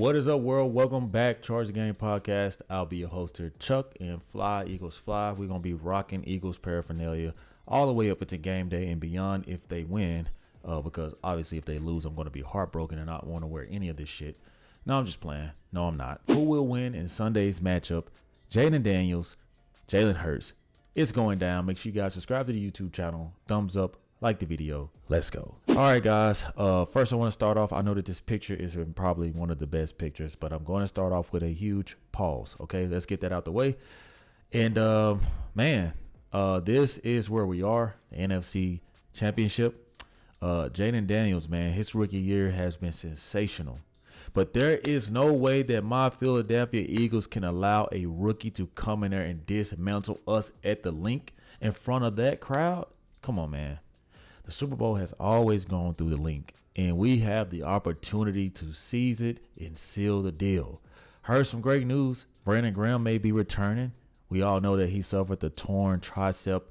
What is up, world? Welcome back, Charge the Game podcast. I'll be your host here, Chuck, and Fly Eagles Fly. We're going to be rocking Eagles paraphernalia all the way up into game day and beyond if they win, because obviously if they lose, I'm going to be heartbroken and not want to wear any of this shit. No, I'm just playing. No, I'm not. Who will win in Sunday's matchup? Jayden Daniels, Jalen Hurts. It's going down. Make sure you guys subscribe to the YouTube channel. Thumbs up. Like the video. Let's go. All right, guys. First, I want to start off. I know that this picture is probably one of the best pictures, but I'm going to start off with a huge pause. Okay, let's get that out the way. And this is where we are. The NFC Championship. Jayden Daniels, man, his rookie year has been sensational. But there is no way that my Philadelphia Eagles can allow a rookie to come in there and dismantle us at the link in front of that crowd. Come on, man. The Super Bowl has always gone through the link, and we have the opportunity to seize it and seal the deal. Heard some great news. Brandon Graham may be returning. We all know that he suffered the torn tricep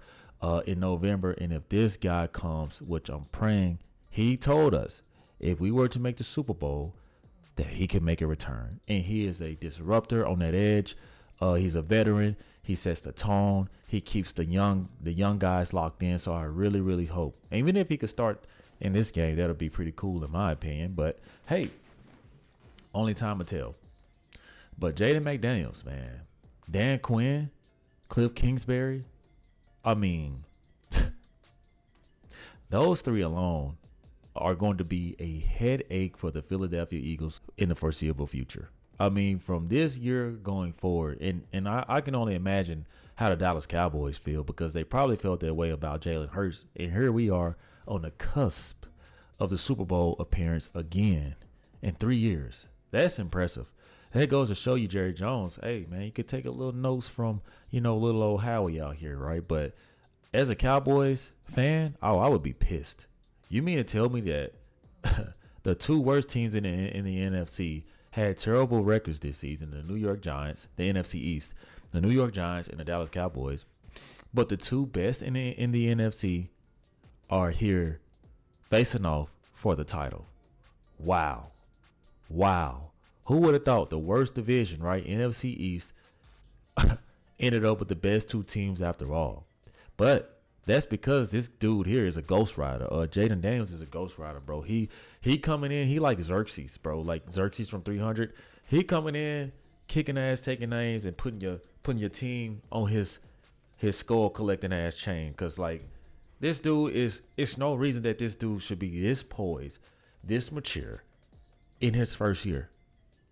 in November, and if this guy comes, which I'm praying, he told us if we were to make the Super Bowl, that he can make a return. And he is a disruptor on that edge. He's a veteran. He sets the tone. He keeps the young guys locked in. So I really, really hope, even if he could start in this game, that'll be pretty cool in my opinion. But hey, only time will tell. But Jaden McDaniels, man, Dan Quinn, Cliff Kingsbury, I mean, those three alone are going to be a headache for the Philadelphia Eagles in the foreseeable future. I mean, from this year going forward, and I can only imagine how the Dallas Cowboys feel, because they probably felt that way about Jalen Hurts. And here we are on the cusp of the Super Bowl appearance again in 3 years. That's impressive. That goes to show you, Jerry Jones, hey, man, you could take a little notes from, little old Howie out here, right? But as a Cowboys fan, I would be pissed. You mean to tell me that the two worst teams in the NFC had terrible records this season, the New York Giants, the NFC East, the New York Giants and the Dallas Cowboys, but the two best in the NFC are here facing off for the title? Wow. Who would have thought the worst division, right, NFC East, ended up with the best two teams after all? But that's because this dude here is a ghost rider. Jayden Daniels is a ghost rider, bro. He coming in, he like Xerxes, bro. Like Xerxes from 300. He coming in, kicking ass, taking names, and putting your team on his skull collecting ass chain. Cause like this dude it's no reason that this dude should be this poised, this mature in his first year.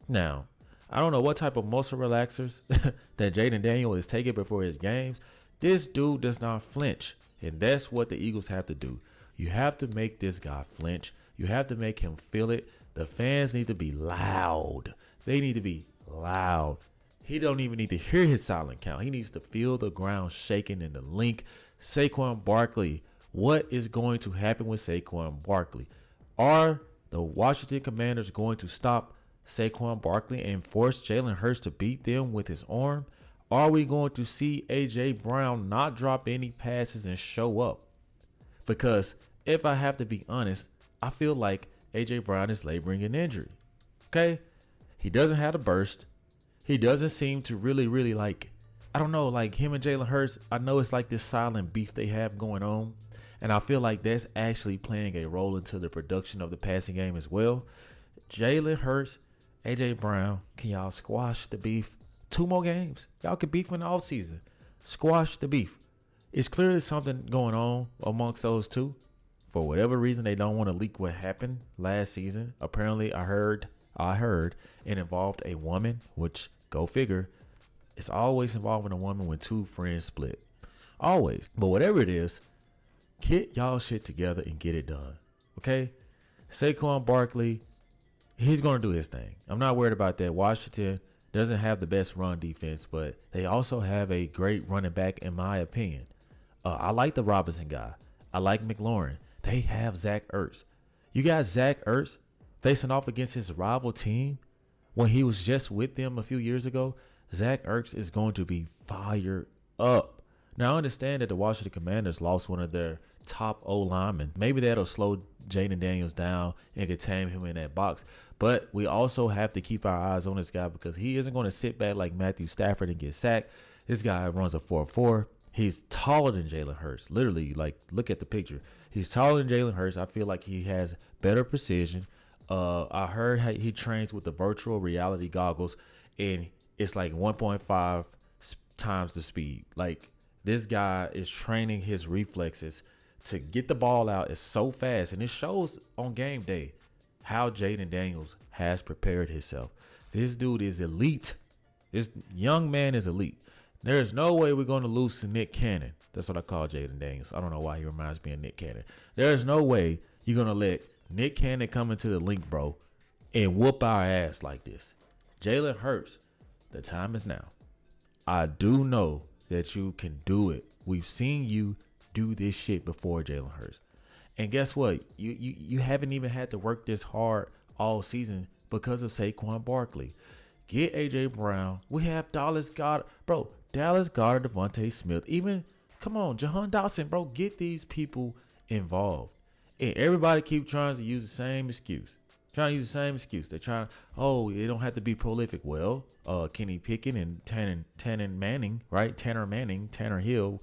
Now, I don't know what type of muscle relaxers that Jayden Daniels is taking before his games. This dude does not flinch, and that's what the Eagles have to do. You have to make this guy flinch. You have to make him feel it. The fans need to be loud. They need to be loud. He don't even need to hear his silent count. He needs to feel the ground shaking in the link. Saquon Barkley, what is going to happen with Saquon Barkley? Are the Washington Commanders going to stop Saquon Barkley and force Jalen Hurts to beat them with his arm? Are we going to see A.J. Brown not drop any passes and show up? Because if I have to be honest, I feel like A.J. Brown is laboring an injury. Okay? He doesn't have a burst. He doesn't seem to really like, I don't know, like him and Jalen Hurts, I know it's like this silent beef they have going on. And I feel like that's actually playing a role into the production of the passing game as well. Jalen Hurts, A.J. Brown, can y'all squash the beef? 2 more games. Y'all can beef in the offseason. Squash the beef. It's clearly something going on amongst those two. For whatever reason, they don't want to leak what happened last season. Apparently, I heard it involved a woman, which, go figure, it's always involving a woman when two friends split. Always. But whatever it is, get y'all shit together and get it done. Okay? Saquon Barkley, he's going to do his thing. I'm not worried about that. Washington doesn't have the best run defense, but they also have a great running back, in my opinion. I like the Robinson guy. I like McLaurin. They have Zach Ertz. You got Zach Ertz facing off against his rival team when he was just with them a few years ago. Zach Ertz is going to be fired up. Now, I understand that the Washington Commanders lost one of their top O linemen. Maybe that'll slow Jayden Daniels down and contain him in that box. But we also have to keep our eyes on this guy because he isn't going to sit back like Matthew Stafford and get sacked. This guy runs a 4.4. He's taller than Jalen Hurts. Literally, like, look at the picture. He's taller than Jalen Hurts. I feel like he has better precision. I heard he trains with the virtual reality goggles, and it's like 1.5 times the speed. Like, this guy is training his reflexes to get the ball out. It's so fast, and it shows on game day how Jayden Daniels has prepared himself. This dude is elite. This young man is elite. There's no way we're going to lose to Nick Cannon. That's what I call Jayden Daniels. I don't know why he reminds me of Nick Cannon. There's no way you're going to let Nick Cannon come into the link, bro, and whoop our ass like this. Jalen Hurts, the time is now. I do know that you can do it. We've seen you do this shit before, Jalen Hurts. And guess what? You haven't even had to work this hard all season because of Saquon Barkley. Get A.J. Brown. We have Dallas Goedert. Bro, Dallas Goedert, Devontae Smith. Even, come on, Jahan Dotson, bro. Get these people involved. And everybody keep trying to use the same excuse. They're trying, they don't have to be prolific. Well, Kenny Pickett and Tanner Manning, Tanner Hill,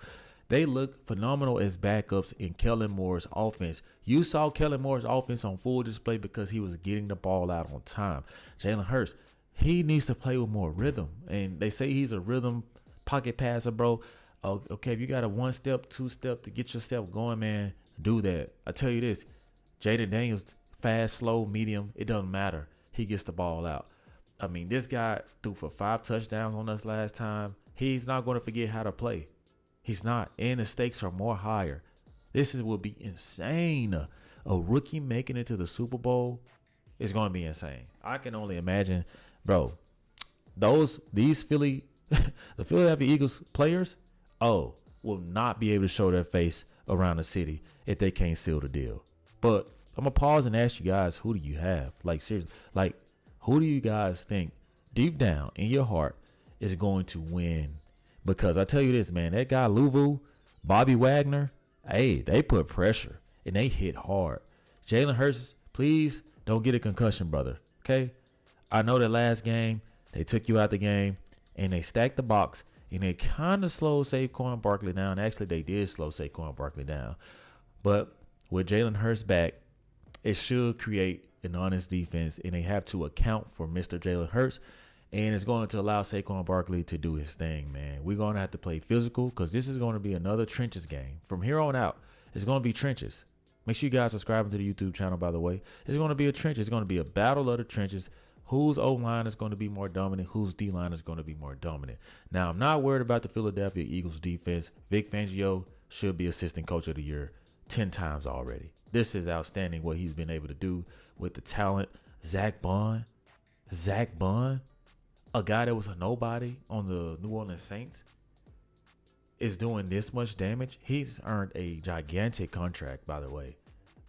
they look phenomenal as backups in Kellen Moore's offense. You saw Kellen Moore's offense on full display because he was getting the ball out on time. Jalen Hurts, he needs to play with more rhythm. And they say he's a rhythm pocket passer, bro. Okay, if you got a 1-step, 2-step to get yourself going, man, do that. I tell you this, Jayden Daniels, fast, slow, medium, it doesn't matter. He gets the ball out. I mean, this guy threw for 5 touchdowns on us last time. He's not going to forget how to play. He's not. And the stakes are more higher. Will be insane. A rookie making it to the Super Bowl is going to be insane. I can only imagine, bro, these the Philadelphia Eagles players, will not be able to show their face around the city if they can't seal the deal. But I'm going to pause and ask you guys, who do you have? Like, seriously, like, who do you guys think deep down in your heart is going to win? Because I tell you this, man, that guy Louvu, Bobby Wagner, hey, they put pressure and they hit hard. Jalen Hurts, please don't get a concussion, brother. Okay? I know that last game, they took you out the game and they stacked the box and they kind of slowed Saquon Barkley down. Actually, they did slow Saquon Barkley down. But with Jalen Hurts back, it should create an honest defense, and they have to account for Mr. Jalen Hurts. And it's going to allow Saquon Barkley to do his thing, man. We're going to have to play physical because this is going to be another trenches game. From here on out, it's going to be trenches. Make sure you guys subscribe to the YouTube channel, by the way. It's going to be a trench. It's going to be a battle of the trenches. Whose O-line is going to be more dominant? Whose D-line is going to be more dominant? Now, I'm not worried about the Philadelphia Eagles defense. Vic Fangio should be assistant coach of the year 10 times already. This is outstanding what he's been able to do with the talent. Zach Bond, a guy that was a nobody on the New Orleans Saints, is doing this much damage. He's earned a gigantic contract, by the way.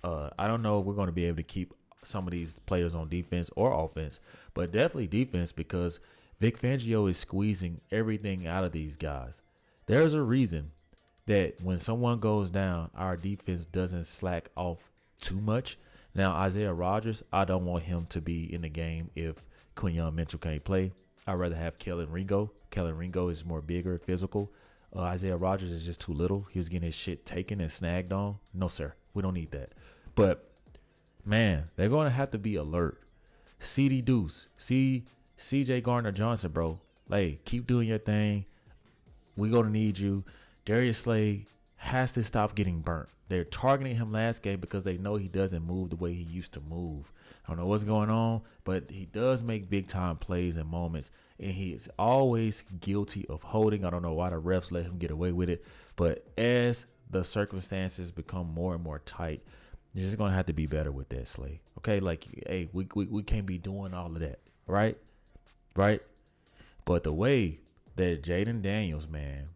I don't know if we're going to be able to keep some of these players on defense or offense, but definitely defense because Vic Fangio is squeezing everything out of these guys. There's a reason that when someone goes down, our defense doesn't slack off too much. Now, Isaiah Rodgers, I don't want him to be in the game if Quinyon Mitchell can't play. I'd rather have Kellen Ringo. Kellen Ringo is more bigger, physical. Isaiah Rodgers is just too little. He was getting his shit taken and snagged on. No, sir. We don't need that. But, man, they're going to have to be alert. CD Deuce. CJ Gardner-Johnson, bro. Like, keep doing your thing. We're going to need you. Darius Slade has to stop getting burnt. They're targeting him last game because they know he doesn't move the way he used to move. I don't know what's going on, but he does make big-time plays and moments, and he is always guilty of holding. I don't know why the refs let him get away with it, but as the circumstances become more and more tight, you're just going to have to be better with that, Slade. Okay, like, hey, we can't be doing all of that, right? Right? But the way that Jayden Daniels, man,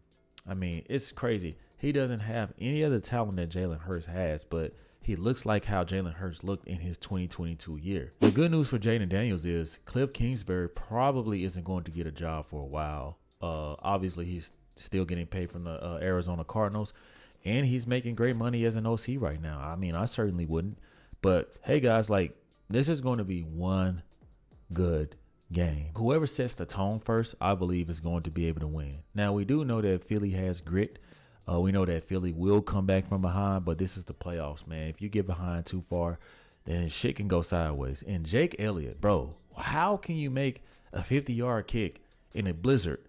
I mean, it's crazy. He doesn't have any other talent that Jalen Hurts has, but he looks like how Jalen Hurts looked in his 2022 year. The good news for Jayden Daniels is Cliff Kingsbury probably isn't going to get a job for a while. Obviously, he's still getting paid from the Arizona Cardinals, and he's making great money as an OC right now. I mean, I certainly wouldn't. But, hey, guys, like, This is going to be one good game. Whoever sets the tone first, I believe, is going to be able to win. Now, we do know that Philly has grit. We know that Philly will come back from behind, but this is the playoffs, man. If you get behind too far, then shit can go sideways. And Jake Elliott, bro, how can you make a 50-yard kick in a blizzard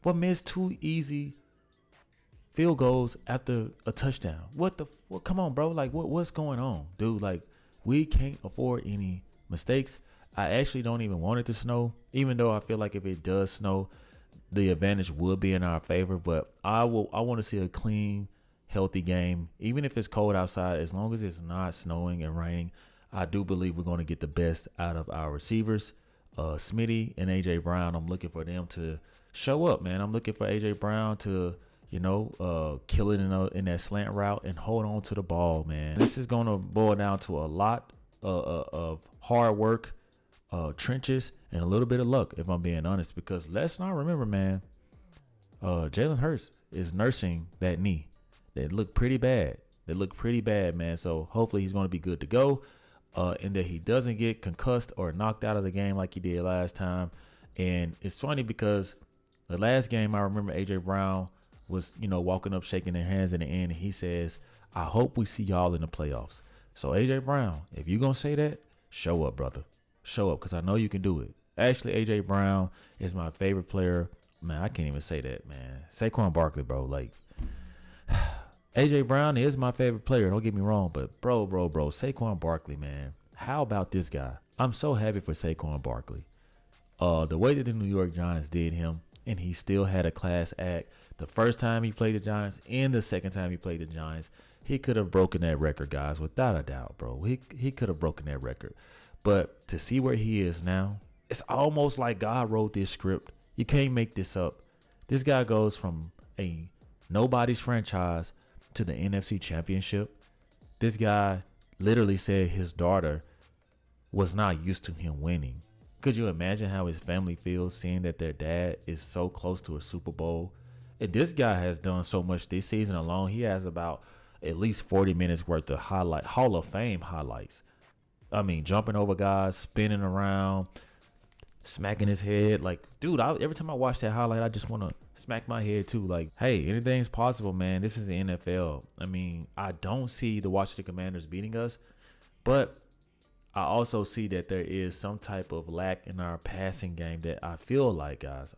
but miss 2 easy field goals after a touchdown? What? Come on, bro. Like, what's going on, dude? Like, we can't afford any mistakes. I actually don't even want it to snow, even though I feel like if it does snow, the advantage would be in our favor. But I want to see a clean, healthy game, even if it's cold outside. As long as it's not snowing and raining, I do believe we're going to get the best out of our receivers. Smitty and AJ Brown, I'm looking for them to show up, man. I'm looking for AJ Brown to, kill it in that slant route and hold on to the ball, man. This is going to boil down to a lot of hard work, trenches, and a little bit of luck, if I'm being honest, because let's not remember, man, Jalen Hurts is nursing that knee. They look pretty bad. Man. So hopefully he's going to be good to go, and that he doesn't get concussed or knocked out of the game like he did last time. And it's funny because the last game, I remember AJ Brown was, walking up, shaking their hands in the end, and he says, "I hope we see y'all in the playoffs." So AJ Brown, if you're going to say that, show up, brother. Show up, because I know you can do it. Actually, AJ Brown is my favorite player. Man, I can't even say that, man. Saquon Barkley, bro. Like, AJ Brown is my favorite player. Don't get me wrong, but bro, Saquon Barkley, man. How about this guy? I'm so happy for Saquon Barkley. The way that the New York Giants did him, and he still had a class act. The first time he played the Giants and the second time he played the Giants, he could have broken that record, guys, without a doubt, bro. He could have broken that record. But to see where he is now, it's almost like God wrote this script. You can't make this up. This guy goes from a nobody's franchise to the NFC Championship. This guy literally said his daughter was not used to him winning. Could you imagine how his family feels seeing that their dad is so close to a Super Bowl? And this guy has done so much this season alone. He has about at least 40 minutes worth of Hall of Fame highlights. I mean, jumping over guys, spinning around, smacking his head. Like, dude, every time I watch that highlight, I just want to smack my head too. Like, hey, anything's possible, man. This is the NFL. I mean, I don't see the Washington Commanders beating us, but I also see that there is some type of lack in our passing game that I feel like, guys,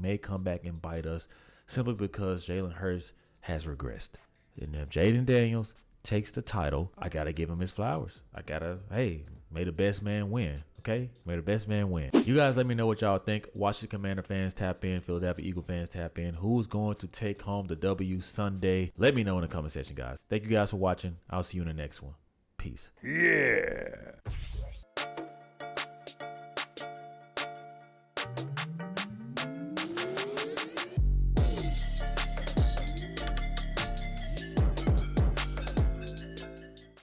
may come back and bite us simply because Jalen Hurts has regressed. And if Jayden Daniels takes the title, I got to give him his flowers. Hey, may the best man win, okay? May the best man win. You guys let me know what y'all think. Washington Commander fans, tap in. Philadelphia Eagle fans, tap in. Who's going to take home the W Sunday? Let me know in the comment section, guys. Thank you guys for watching. I'll see you in the next one. Peace. Yeah.